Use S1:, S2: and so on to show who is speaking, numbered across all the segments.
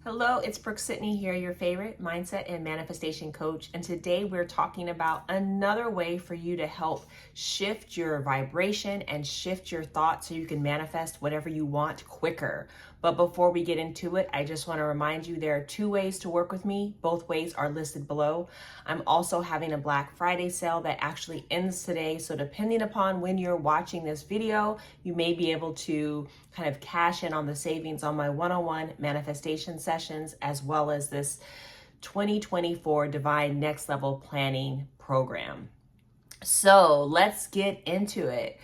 S1: Hello, it's Brooke-Sidney here, your favorite mindset and manifestation coach. And today we're talking about another way for you to help shift your vibration and shift your thoughts so you can manifest whatever you want quicker. But before we get into it, I just want to remind you there are two ways to work with me. Both ways are listed below. I'm also having a Black Friday sale that actually ends today. So depending upon when you're watching this video, you may be able to kind of cash in on the savings on my one-on-one manifestation sessions, as well as this 2024 Divine Next Level Planning program. So let's get into it.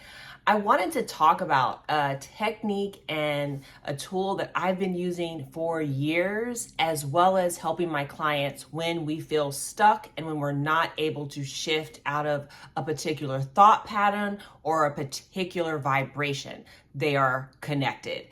S1: I wanted to talk about a technique and a tool that I've been using for years, as well as helping my clients when we feel stuck and when we're not able to shift out of a particular thought pattern or a particular vibration. They are connected.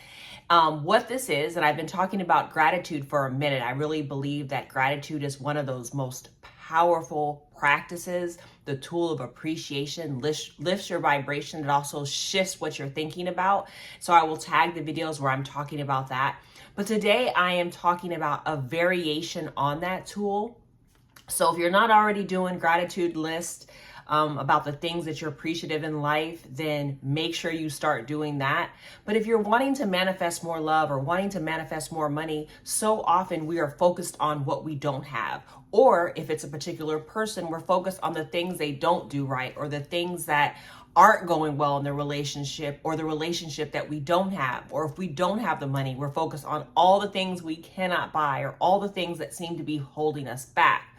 S1: What this is, and I've been talking about gratitude for a minute. I really believe that gratitude is one of those most powerful practices. The tool of appreciation lifts your vibration. It also shifts what you're thinking about. So I will tag the videos where I'm talking about that. But today I am talking about a variation on that tool. So if you're not already doing gratitude list about the things that you're appreciative in life, then make sure you start doing that. But if you're wanting to manifest more love or wanting to manifest more money, so often we are focused on what we don't have. Or if it's a particular person, we're focused on the things they don't do right, or the things that aren't going well in the relationship, or the relationship that we don't have. Or if we don't have the money, we're focused on all the things we cannot buy, or all the things that seem to be holding us back.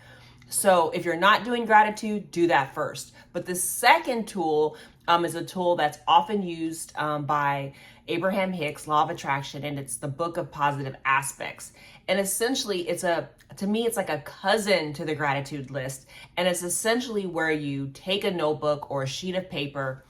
S1: So if you're not doing gratitude, do that first. But the second tool is a tool that's often used by Abraham Hicks, Law of Attraction, and it's the Book of Positive Aspects. And essentially, to me, it's like a cousin to the gratitude list. And it's essentially where you take a notebook or a sheet of paper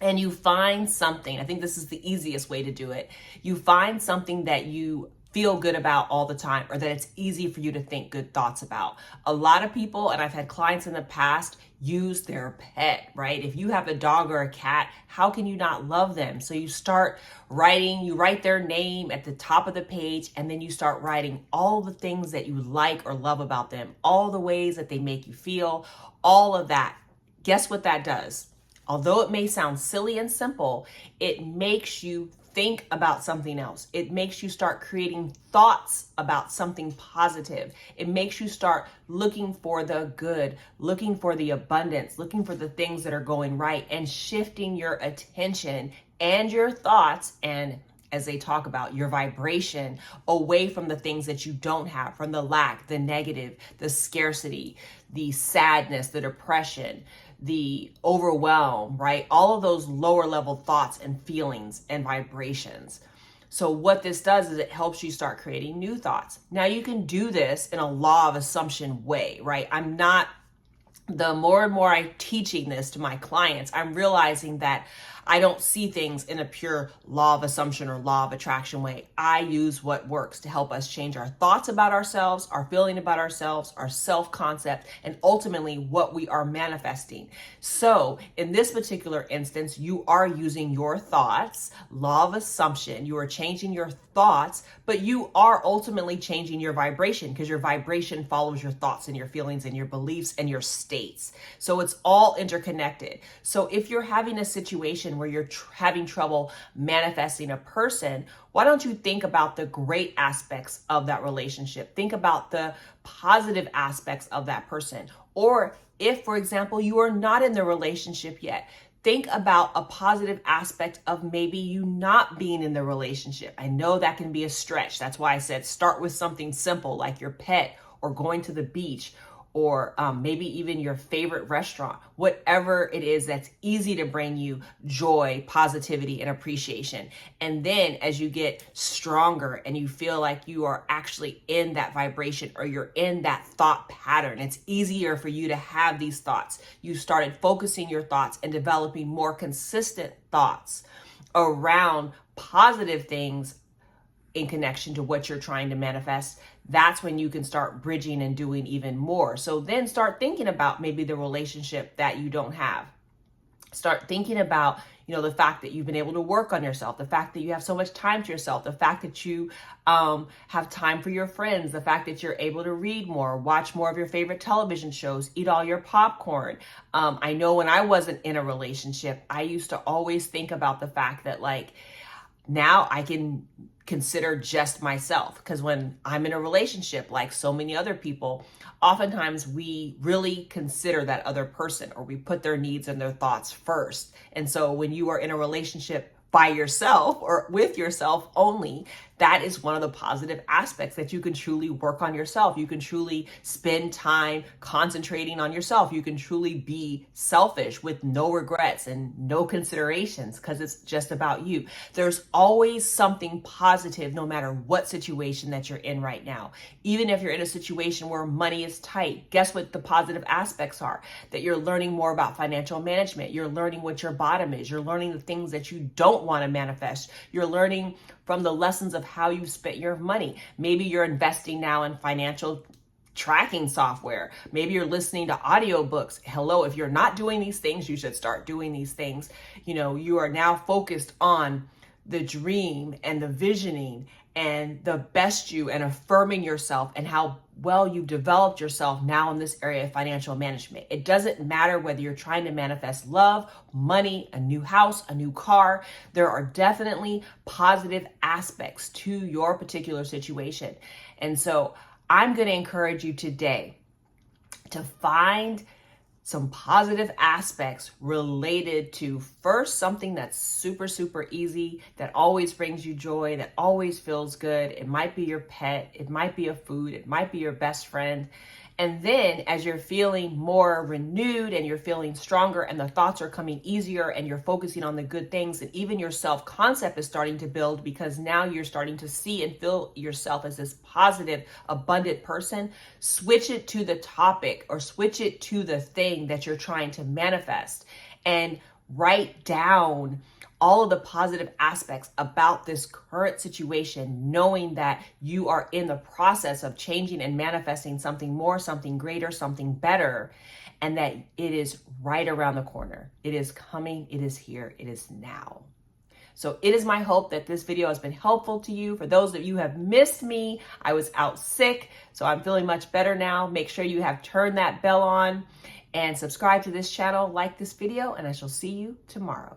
S1: and you find something. I think this is the easiest way to do it. You find something that you feel good about all the time, or that it's easy for you to think good thoughts about. A lot of people, and I've had clients in the past, use their pet, right? If you have a dog or a cat, how can you not love them? So you start writing, you write their name at the top of the page, and then you start writing all the things that you like or love about them, all the ways that they make you feel, all of that. Guess what that does? Although it may sound silly and simple, it makes you think about something else. It makes you start creating thoughts about something positive. It makes you start looking for the good, looking for the abundance, looking for the things that are going right, and shifting your attention and your thoughts, and as they talk about, your vibration away from the things that you don't have, from the lack, the negative, the scarcity, the sadness, the depression, the overwhelm, right? All of those lower level thoughts and feelings and vibrations. So what this does is it helps you start creating new thoughts. Now you can do this in a law of assumption way, right? The more and more I'm teaching this to my clients, I'm realizing that I don't see things in a pure law of assumption or law of attraction way. I use what works to help us change our thoughts about ourselves, our feeling about ourselves, our self-concept, and ultimately what we are manifesting. So in this particular instance, you are using your thoughts, law of assumption. You are changing your thoughts, but you are ultimately changing your vibration, because your vibration follows your thoughts and your feelings and your beliefs and your states. So it's all interconnected. So if you're having a situation where you're having trouble manifesting a person, why don't you think about the great aspects of that relationship? Think about the positive aspects of that person. Or if, for example, you are not in the relationship yet, think about a positive aspect of maybe you not being in the relationship. I know that can be a stretch. That's why I said start with something simple like your pet, or going to the beach, or maybe even your favorite restaurant, whatever it is that's easy to bring you joy, positivity, and appreciation. And then as you get stronger and you feel like you are actually in that vibration, or you're in that thought pattern, it's easier for you to have these thoughts. You started focusing your thoughts and developing more consistent thoughts around positive things in connection to what you're trying to manifest. That's when you can start bridging and doing even more. So then start thinking about maybe the relationship that you don't have. Start thinking about the fact that you've been able to work on yourself, the fact that you have so much time to yourself, the fact that you have time for your friends, the fact that you're able to read more, watch more of your favorite television shows, eat all your popcorn. I know when I wasn't in a relationship, I used to always think about the fact that like, now I can consider just myself, because when I'm in a relationship, like so many other people, oftentimes we really consider that other person, or we put their needs and their thoughts first. And so when you are in a relationship by yourself or with yourself only, that is one of the positive aspects, that you can truly work on yourself. You can truly spend time concentrating on yourself. You can truly be selfish with no regrets and no considerations, because it's just about you. There's always something positive no matter what situation that you're in right now. Even if you're in a situation where money is tight, guess what the positive aspects are? That you're learning more about financial management. You're learning what your bottom is. You're learning the things that you don't want to manifest. You're learning from the lessons of how you spent your money. Maybe you're investing now in financial tracking software. Maybe you're listening to audiobooks. Hello, if you're not doing these things, you should start doing these things. You are now focused on the dream and the visioning and the best you, and affirming yourself and how well you've developed yourself now in this area of financial management. It doesn't matter whether you're trying to manifest love, money, a new house, a new car. There are definitely positive aspects to your particular situation. And so I'm going to encourage you today to find some positive aspects related to, first, something that's super, super easy, that always brings you joy, that always feels good. It might be your pet, it might be a food, it might be your best friend. And then as you're feeling more renewed and you're feeling stronger and the thoughts are coming easier and you're focusing on the good things, and even your self-concept is starting to build, because now you're starting to see and feel yourself as this positive, abundant person, switch it to the topic, or switch it to the thing that you're trying to manifest, and write down all of the positive aspects about this current situation, knowing that you are in the process of changing and manifesting something more, something greater, something better, and that it is right around the corner. It is coming, it is here, it is now. So it is my hope that this video has been helpful to you. For those of you who have missed me, I was out sick, so I'm feeling much better now. Make sure you have turned that bell on and subscribe to this channel, like this video, and I shall see you tomorrow.